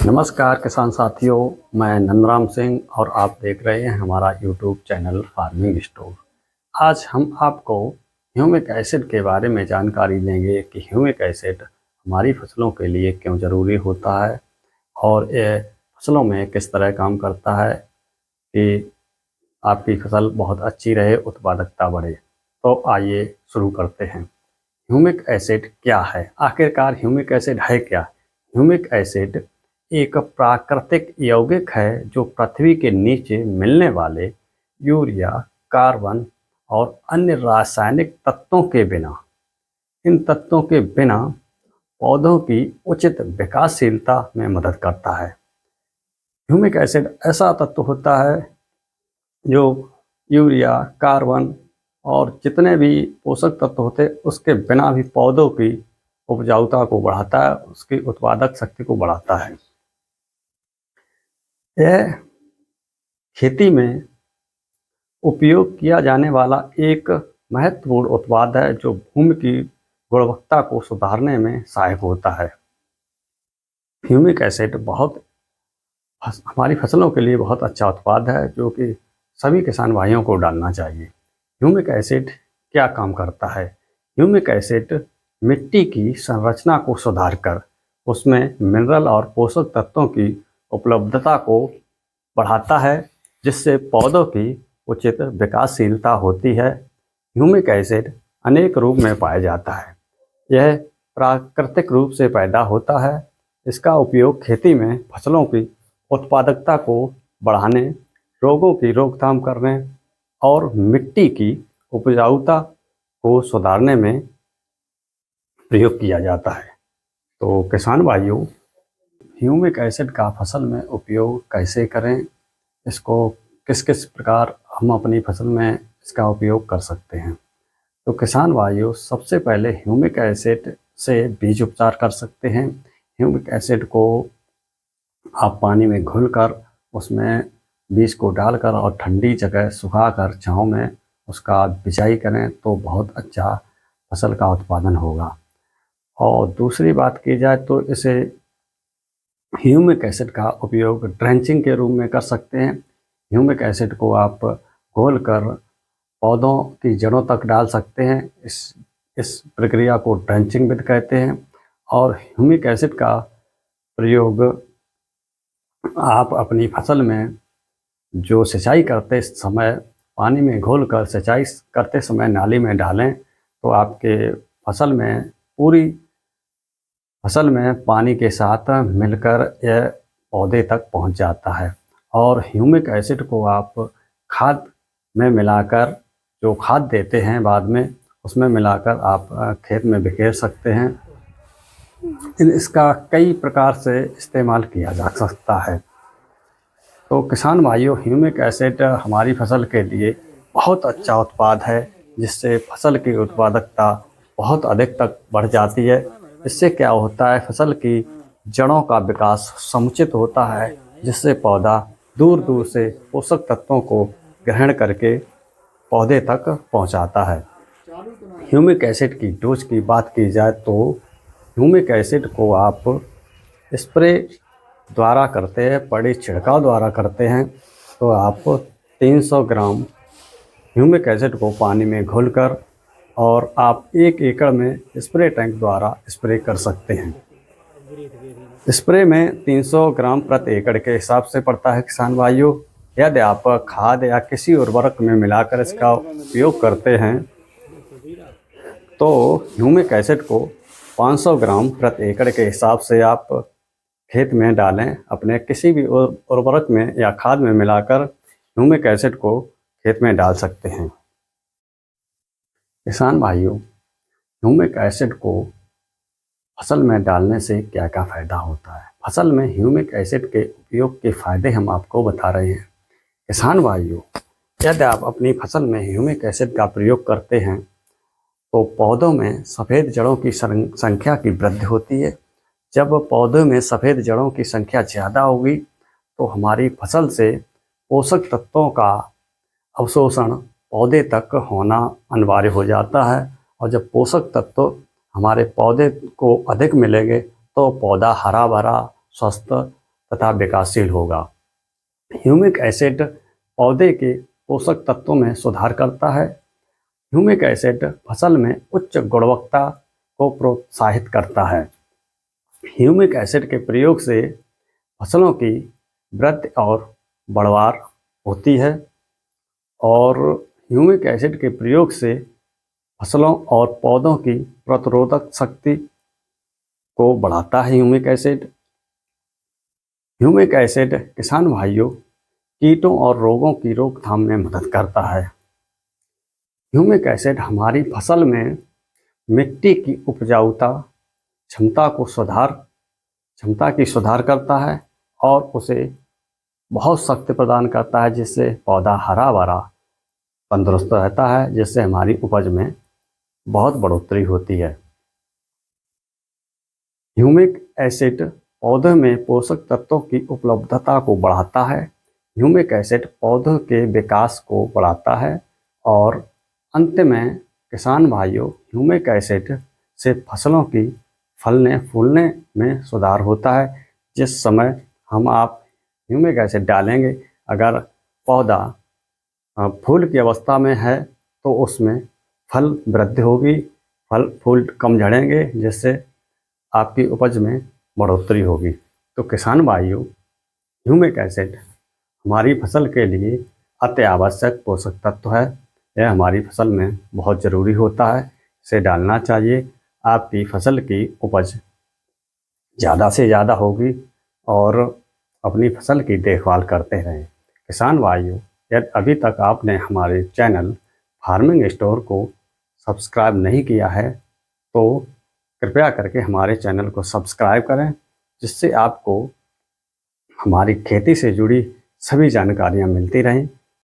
नमस्कार किसान साथियों, मैं नंदराम सिंह और आप देख रहे हैं हमारा यूट्यूब चैनल फार्मिंग स्टोर। आज हम आपको ह्यूमिक एसिड के बारे में जानकारी देंगे कि ह्यूमिक एसिड हमारी फसलों के लिए क्यों ज़रूरी होता है और ये फसलों में किस तरह काम करता है कि आपकी फसल बहुत अच्छी रहे, उत्पादकता बढ़े। तो आइए शुरू करते हैं। ह्यूमिक एसिड क्या है? आखिरकार ह्यूमिक एसिड है क्या? ह्यूमिक एसिड एक प्राकृतिक यौगिक है जो पृथ्वी के नीचे मिलने वाले यूरिया, कार्बन और अन्य रासायनिक तत्वों के बिना इन तत्वों के बिना पौधों की उचित विकासशीलता में मदद करता है। ह्यूमिक एसिड ऐसा तत्व होता है जो यूरिया, कार्बन और जितने भी पोषक तत्व होते हैं उसके बिना भी पौधों की उपजाऊता को बढ़ाता है, उसकी उत्पादक शक्ति को बढ़ाता है। यह खेती में उपयोग किया जाने वाला एक महत्वपूर्ण उत्पाद है जो भूमि की गुणवत्ता को सुधारने में सहायक होता है। ह्यूमिक एसिड हमारी फसलों के लिए बहुत अच्छा उत्पाद है जो कि सभी किसान भाइयों को डालना चाहिए। ह्यूमिक एसिड क्या काम करता है? ह्यूमिक एसिड मिट्टी की संरचना को सुधार कर उसमें मिनरल और पोषक तत्वों की उपलब्धता को बढ़ाता है, जिससे पौधों की उचित विकासशीलता होती है। ह्यूमिक एसिड अनेक रूप में पाया जाता है। यह प्राकृतिक रूप से पैदा होता है। इसका उपयोग खेती में फसलों की उत्पादकता को बढ़ाने, रोगों की रोकथाम करने और मिट्टी की उपजाऊता को सुधारने में प्रयोग किया जाता है। तो किसान भाइयों, ह्यूमिक एसिड का फसल में उपयोग कैसे करें, इसको किस किस प्रकार हम अपनी फसल में इसका उपयोग कर सकते हैं। तो किसान भाइयों, सबसे पहले ह्यूमिक एसिड से बीज उपचार कर सकते हैं। ह्यूमिक एसिड को आप पानी में घुलकर उसमें बीज को डालकर और ठंडी जगह सुखाकर छांव में उसका बिजाई करें तो बहुत अच्छा फसल का उत्पादन होगा। और दूसरी बात की जाए तो इसे ह्यूमिक एसिड का उपयोग ड्रेंचिंग के रूप में कर सकते हैं। ह्यूमिक एसिड को आप घोलकर पौधों की जड़ों तक डाल सकते हैं। इस प्रक्रिया को ड्रेंचिंग भी कहते हैं। और ह्यूमिक एसिड का प्रयोग आप अपनी फसल में जो सिंचाई करते समय पानी में घोलकर सिंचाई करते समय नाली में डालें तो आपके पूरी फसल में पानी के साथ मिलकर यह पौधे तक पहुंच जाता है। और ह्यूमिक एसिड को आप खाद में मिलाकर, जो खाद देते हैं बाद में, उसमें मिलाकर आप खेत में बिखेर सकते हैं। इसका कई प्रकार से इस्तेमाल किया जा सकता है। तो किसान भाइयों, ह्यूमिक एसिड हमारी फसल के लिए बहुत अच्छा उत्पाद है, जिससे फसल की उत्पादकता बहुत अधिक तक बढ़ जाती है। इससे क्या होता है, फसल की जड़ों का विकास समुचित होता है, जिससे पौधा दूर दूर से पोषक तत्वों को ग्रहण करके पौधे तक पहुंचाता है। ह्यूमिक एसिड की डोज की बात की जाए तो ह्यूमिक एसिड को आप स्प्रे द्वारा करते हैं, पड़ी छिड़काव द्वारा करते हैं तो आप 300 ग्राम ह्यूमिक एसिड को पानी में घोलकर और आप 1 एकड़ में स्प्रे टैंक द्वारा स्प्रे कर सकते हैं। स्प्रे में 300 ग्राम प्रति एकड़ के हिसाब से पड़ता है किसान भाइयों। यदि आप खाद या किसी उर्वरक में मिलाकर इसका उपयोग करते हैं तो ह्यूमिक एसिड को 500 ग्राम प्रति एकड़ के हिसाब से आप खेत में डालें। अपने किसी भी उर्वरक में या खाद में मिलाकर ह्यूमिक एसिड को खेत में डाल सकते हैं। किसान भाइयों, ह्यूमिक एसिड को फसल में डालने से क्या क्या फ़ायदा होता है? फसल में ह्यूमिक एसिड के उपयोग के फ़ायदे हम आपको बता रहे हैं। किसान भाइयों, यदि आप अपनी फसल में ह्यूमिक एसिड का प्रयोग करते हैं तो पौधों में सफ़ेद जड़ों की संख्या की वृद्धि होती है। जब पौधों में सफ़ेद जड़ों की संख्या ज़्यादा होगी तो हमारी फसल से पोषक तत्वों का अवशोषण पौधे तक होना अनिवार्य हो जाता है। और जब पोषक तत्व हमारे पौधे को अधिक मिलेंगे तो पौधा हरा भरा, स्वस्थ तथा विकासशील होगा। ह्यूमिक एसिड पौधे के पोषक तत्वों में सुधार करता है। ह्यूमिक एसिड फसल में उच्च गुणवत्ता को प्रोत्साहित करता है। ह्यूमिक एसिड के प्रयोग से फसलों की वृद्धि और बढ़वार होती है और ह्यूमिक एसिड के प्रयोग से फसलों और पौधों की प्रतिरोधक शक्ति को बढ़ाता है। ह्यूमिक एसिड किसान भाइयों कीटों और रोगों की रोकथाम में मदद करता है। ह्यूमिक एसिड हमारी फसल में मिट्टी की उपजाऊता क्षमता की सुधार करता है और उसे बहुत शक्ति प्रदान करता है, जिससे पौधा हरा भरा तंदुरुस्त रहता है, जिससे हमारी उपज में बहुत बढ़ोतरी होती है। ह्यूमिक एसिड पौधे में पोषक तत्वों की उपलब्धता को बढ़ाता है। ह्यूमिक एसिड पौधों के विकास को बढ़ाता है और अंत में किसान भाइयों ह्यूमिक एसिड से फसलों की फलने फूलने में सुधार होता है। जिस समय आप ह्यूमिक एसिड डालेंगे, अगर पौधा फूल की अवस्था में है तो उसमें फल वृद्धि होगी, फल फूल कम झड़ेंगे, जिससे आपकी उपज में बढ़ोतरी होगी। तो किसान भाइयों ह्यूमिक एसिड हमारी फसल के लिए अति आवश्यक पोषक तत्व है। यह हमारी फसल में बहुत ज़रूरी होता है, इसे डालना चाहिए। आपकी फसल की उपज ज़्यादा से ज़्यादा होगी और अपनी फसल की देखभाल करते रहें। किसान भाइयों यदि अभी तक आपने हमारे चैनल फार्मिंग स्टोर को सब्सक्राइब नहीं किया है तो कृपया करके हमारे चैनल को सब्सक्राइब करें, जिससे आपको हमारी खेती से जुड़ी सभी जानकारियां मिलती रहें।